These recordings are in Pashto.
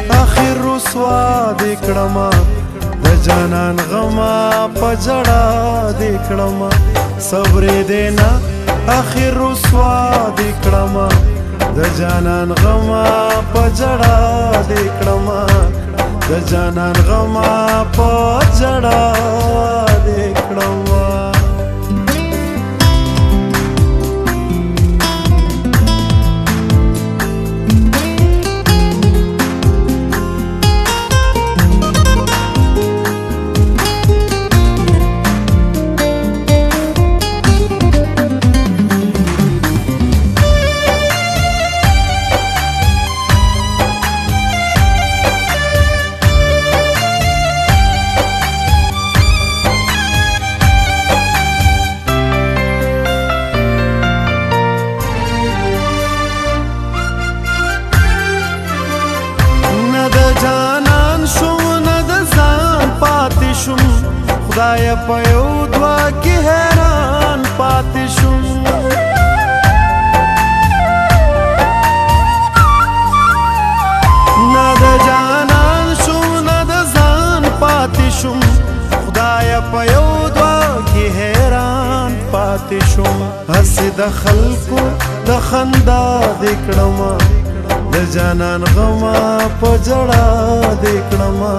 اخر رسوا دې کړما د جانان غما په جړا دې کړما صبر دې نه اخر رسوا دې کړما د جانان غما په جړا دې کړما د جانان غما په جړا دې کړما خدای په یو دعا کې حیران پاتې شوم نه د جانان شوم نه د ځان پاتې شوم خدای په یو دعا کې حیران پاتې شوم هسې د خلکو د خندا دې کړما د جانان غما په جړا دې کړما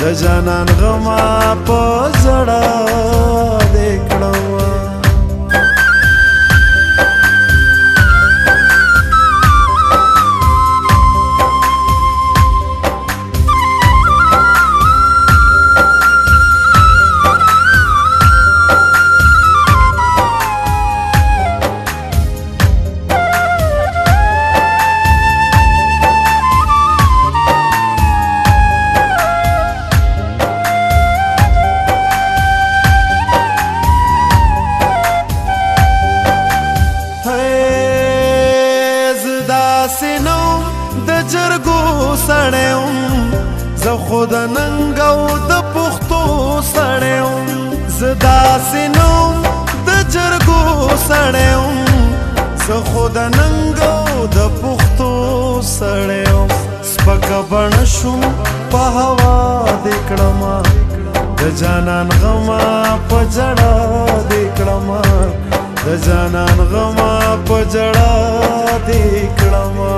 د جانان غما په زړه دې کړما زه خو د ننګ او د پښتو سړی یم زه داسې نه د جرګو سړی یم زه خو د ننګ او د پښتو سړی یم سپکه بڼه شوم په هوا دې کړما د جانان غما په جړا دې کړما د جانان غما په جړا دې کړما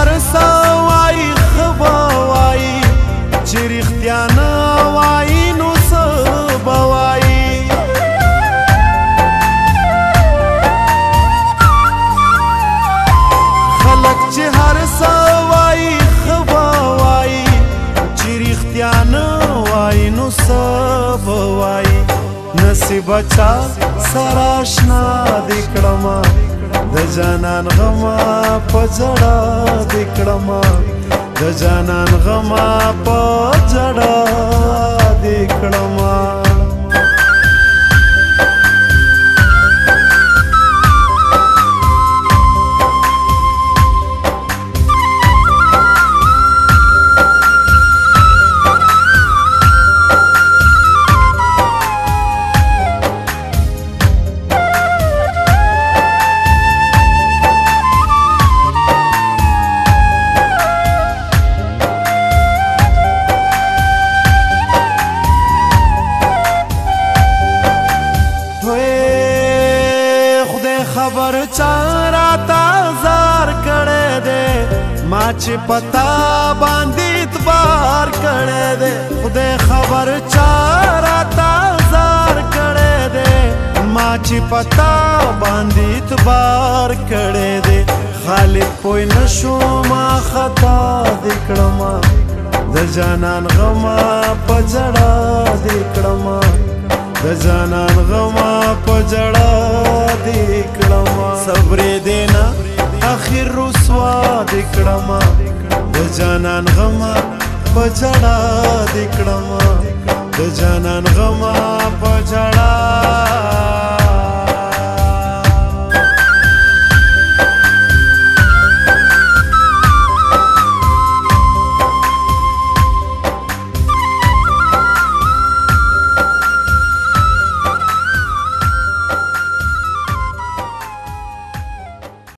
هر سوای خبا وای چې رښتیا نه وای نو څه به وای خلک چې هر سوای خبا وای چې رښتیا نه وای نو څه به وای نصیب چا سره اشنا دې کړما د جانان غما په جړا دې کړما د جانان غما په جړا دې کړما خبر چارا تازار کړه دې ما چې پتا باندې اعتبار کړه دې خدای خبر چارا تازار کړه دې ما چې پتا باندې اعتبار کړه دې خالق پوی نشو ما خطا دې کړما د جانان غما په جړا دې کړما د جانان غما په جړا دې کړما صبر دې نه اخر رسوا دې کړما د جانان غما په جړا دې کړما د جانان غما په جړا